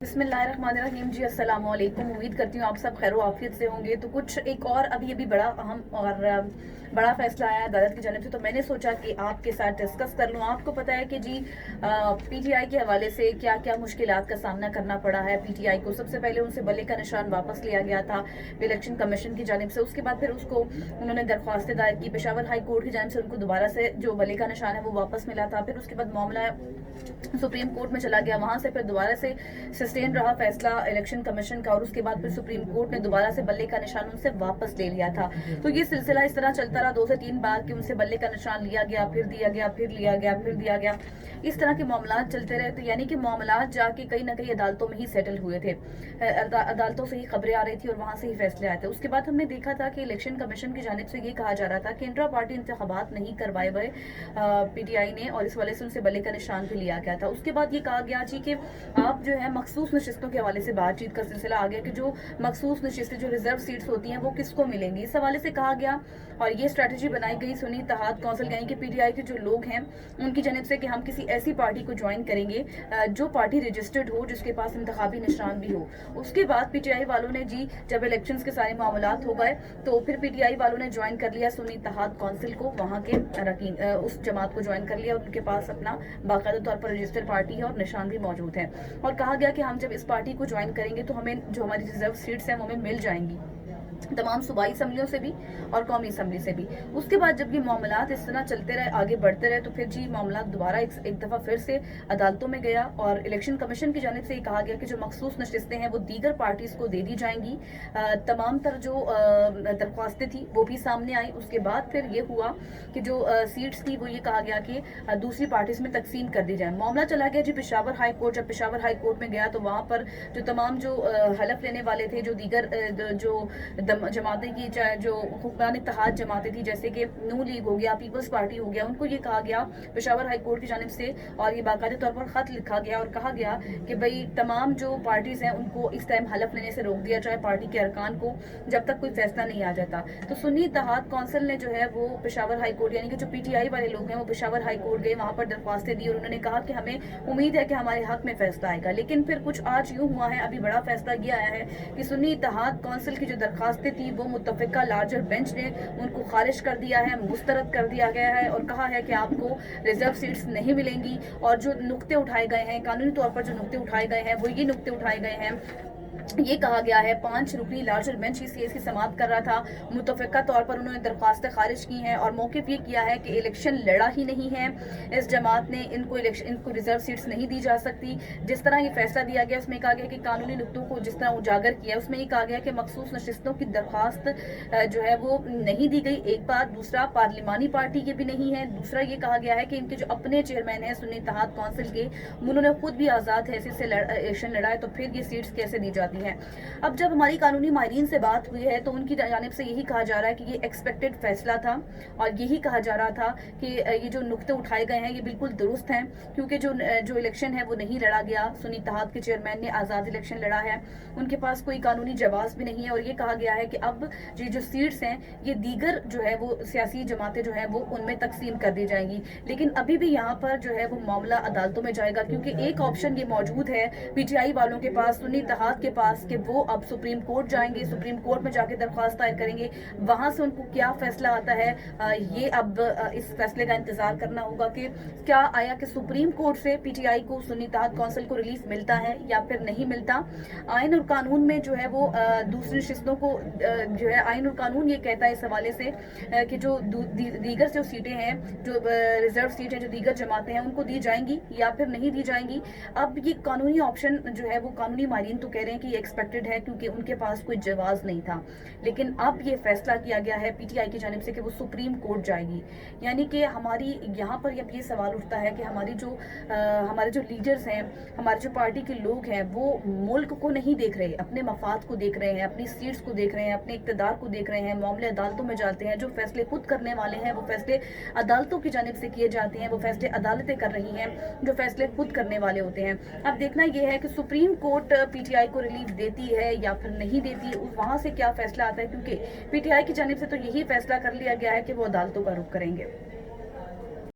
बिस्मिल्लाहिर्रहमानिर्रहीम जी, अस्सलाम वालेकुम। उम्मीद करती हूँ आप सब खैर आफियत से होंगे। तो कुछ एक और अभी बड़ा अहम और बड़ा फैसला आया अदालत की जानिब से, तो मैंने सोचा कि आपके साथ डिस्कस कर लूँ। आपको पता है कि जी पीटीआई के हवाले से क्या क्या मुश्किलात का सामना करना पड़ा है पीटीआई को। सबसे पहले उनसे बल्ले का निशान वापस लिया गया था इलेक्शन कमीशन की जानिब से। उसके बाद फिर उसको उन्होंने दरख्वास्त दायर की पेशावर हाई कोर्ट की जानिब से, उनको दोबारा से जो बल्ले का निशान है वो वापस मिला था। फिर उसके बाद मामला सुप्रीम कोर्ट में चला गया, वहां से फिर दोबारा से सस्टेन रहा फैसला इलेक्शन कमीशन का, और उसके बाद फिर सुप्रीम कोर्ट ने दोबारा से बल्ले का निशान उनसे वापस ले लिया था। तो ये सिलसिला इस तरह चलता रहा 2 से 3 बार कि उनसे बल्ले का निशान लिया गया, फिर दिया गया, फिर लिया गया, फिर दिया गया। इस तरह के मामला चलते रहे। तो यानी कि मामला जाके कहीं ना कहीं अदालतों में ही सेटल हुए थे, अदालतों से ही खबरें आ रही थी और वहां से ही फैसले आए थे। उसके बाद हमने देखा था कि इलेक्शन कमीशन की जानिब से ये कहा जा रहा था कि इंट्रा पार्टी इंतखाबात नहीं करवाए गए पीटीआई ने, और इस वजह से उनसे बल्ले का निशान भी लिया गया था। उसके बाद ये कहा गया जी कि आप जो है मखसूस नशिस्तों के हवाले से बातचीत का सिलसिला आ गया कि जो मखसूस नशिस्तें जो रिजर्व सीट्स होती हैं वो किसको मिलेंगी, इस हवाले से कहा गया। और ये स्ट्रेटजी बनाई गई सुन्नी इत्तेहाद कौंसिल यानी कि पीटीआई के जो लोग हैं उनकी जानिब से कि हम किसी ऐसी पार्टी को ज्वाइन करेंगे जो पार्टी रजिस्टर्ड हो, जिसके पास इंतखाबी निशान भी हो। उसके बाद पीटीआई वालों ने जी जब इलेक्शंस के सारे मामलात हो गए तो फिर पीटीआई वालों ने ज्वाइन कर लिया सुन्नी इत्तेहाद कौंसिल को, वहाँ के अरकान उस जमात को ज्वाइन कर लिया, और उनके पास अपना बाकायदा तौर पर रजिस्टर्ड पार्टी है और निशान भी मौजूद है। और कहा गया कि हम जब इस पार्टी को ज्वाइन करेंगे तो हमें जो हमारी रिजर्व सीट्स हैं वो हमें मिल जाएंगी, तमाम सूबाई असम्बलियों से भी और कौमी असम्बली से भी। उसके बाद जब ये मामलात इस तरह चलते रहे, आगे बढ़ते रहे, तो फिर जी मामला दोबारा एक दफ़ा फिर से अदालतों में गया और इलेक्शन कमीशन की जानिब से ये कहा गया कि जो मखसूस नशिस्तें हैं वो दीगर पार्टीज़ को दे दी जाएंगी। तमाम तर जो दरख्वास्तें थी वो भी सामने आई। उसके बाद फिर ये हुआ कि जो सीट्स थी वो ये कहा गया कि दूसरी पार्टीज़ में तकसीम कर दी जाए। मामला चला गया जी पेशावर हाई कोर्ट। जब पेशावर हाई कोर्ट में गया तो वहाँ पर जो तमाम जो हलफ लेने वाले थे, जो दीगर जो जमातें की, चाहे जो हुक्मरान इत्तेहाद जमातें थी जैसे कि नू लीग हो गया, पीपल्स पार्टी हो गया, उनको ये कहा गया पेशावर हाई कोर्ट की जानिब से, और ये बाकायदे तौर पर खत लिखा गया और कहा गया कि भाई तमाम जो पार्टीज हैं उनको इस टाइम हलफ लेने से रोक दिया जाए, पार्टी के अरकान को, जब तक कोई फैसला नहीं आ जाता। तो सुन्नी इत्तेहाद कौंसिल ने जो है वो पेशावर हाई कोर्ट यानी कि जो पीटीआई वाले लोग हैं वो पेशावर हाई कोर्ट गए, वहां पर दरख्वास्तें दी और उन्होंने कहा कि हमें उम्मीद है कि हमारे हक में फैसला आएगा। लेकिन फिर कुछ आज यूं हुआ है, अभी बड़ा फैसला ये आया है कि सुन्नी इत्तेहाद कौंसिल की जो दरख्वास्तें थी वो मुत्तफिका लार्जर बेंच ने उनको खारिज कर दिया है, मुस्तरद कर दिया गया है, और कहा है कि आपको रिजर्व सीट्स नहीं मिलेंगी। और जो नुक्ते उठाए गए हैं, कानूनी तौर पर जो नुक्ते उठाए गए हैं वो ये नुक्ते उठाए गए हैं। ये कहा गया है 5 रुकनी लार्जर बेंच इस केस की समाअत कर रहा था, मुतफ़िका तौर पर उन्होंने दरख्वास्तें खारिज की हैं और मौक़िफ़ ये किया है कि इलेक्शन लड़ा ही नहीं है इस जमात ने, इनको रिजर्व सीट्स नहीं दी जा सकती। जिस तरह ये फैसला दिया गया उसमें कहा गया कि कानूनी नुक्तों को जिस तरह उजागर किया उसमें ये कहा गया कि मखसूस नशिस्तों की दरख्वास्त जो है वो नहीं दी गई, एक बात। दूसरा, पार्लिमानी पार्टी के भी नहीं है। दूसरा ये कहा गया है कि इनके जो अपने चेयरमैन हैं सुन्नी इत्तेहाद कौंसिल के, उन्होंने खुद भी आज़ाद हैसियत से इलेक्शन लड़ा है, तो फिर ये सीट्स कैसे दी जाती हैं। अब जब हमारी कानूनी माहिरीन से बात हुई है तो उनकी जानिब से यही कहा जा रहा है कि ये एक्सपेक्टेड फैसला था, और यही कहा जा रहा था कि ये जो नुक्ते उठाए गए हैं ये बिल्कुल दुरुस्त हैं, क्योंकि जो इलेक्शन है वो नहीं लड़ा गया। सुन्नी इत्तेहाद के चेयरमैन ने आज़ाद इलेक्शन लड़ा है, उनके पास कोई कानूनी जवाब भी नहीं है। और ये कहा गया है कि अब ये जो सीट्स हैं ये दीगर जो है वो सियासी जमातें जो है वो उनमें तकसीम कर दी जाएंगी। लेकिन अभी भी यहाँ पर जो है वो मामला अदालतों में जाएगा, क्योंकि एक ऑप्शन ये मौजूद है पीटीआई वालों के पास, सुन्नी इत्तेहाद के पास, कि वो अब सुप्रीम कोर्ट जाएंगे, सुप्रीम कोर्ट में जाके दरख्वास्त दायर करेंगे, वहां से उनको क्या फैसला आता है ये अब इस फैसले का इंतजार करना होगा कि क्या आया कि सुप्रीम कोर्ट से पीटीआई को, सुन्नी इत्तेहाद कौंसिल को रिलीफ मिलता है या फिर नहीं मिलता। आइन और कानून में जो है वो दूसरी नशिस्तों को जो है आइन और कानून ये कहता है इस हवाले से कि जो दीगर जो सीटें हैं, जो रिजर्व सीट है, जो दीगर जमातें हैं उनको दी जाएंगी या फिर नहीं दी जाएंगी। अब ये कानूनी ऑप्शन जो है वो कानूनी माहिरीन तो कह रहे हैं कि ये एक्सपेक्टेड है क्योंकि उनके पास कोई जवाब नहीं था। लेकिन अब ये फैसला किया गया है पीटीआई की जानिब से कि वो सुप्रीम कोर्ट जाएगी। यानी कि हमारी यहाँ पर अब ये सवाल उठता है कि हमारे जो लीडर्स हैं, हमारे जो पार्टी के लोग हैं, वो मुल्क को नहीं देख रहे, अपने मफाद को देख रहे हैं, अपनी सीट्स को देख रहे हैं, अपने इक़्तिदार को देख रहे हैं। मामले अदालतों में जाते हैं, जो फैसले खुद करने वाले हैं वो फैसले अदालतों की जानिब से किए जाते हैं, वो फैसले अदालतें कर रही हैं जो फैसले खुद करने वाले होते हैं। अब देखना यह है कि सुप्रीम कोर्ट पीटीआई को रिलीफ देती है या फिर नहीं देती, वहां से क्या फैसला आता है, क्योंकि पीटीआई की जानिब से तो यही फैसला कर लिया गया है कि वो अदालतों का रुख करेंगे।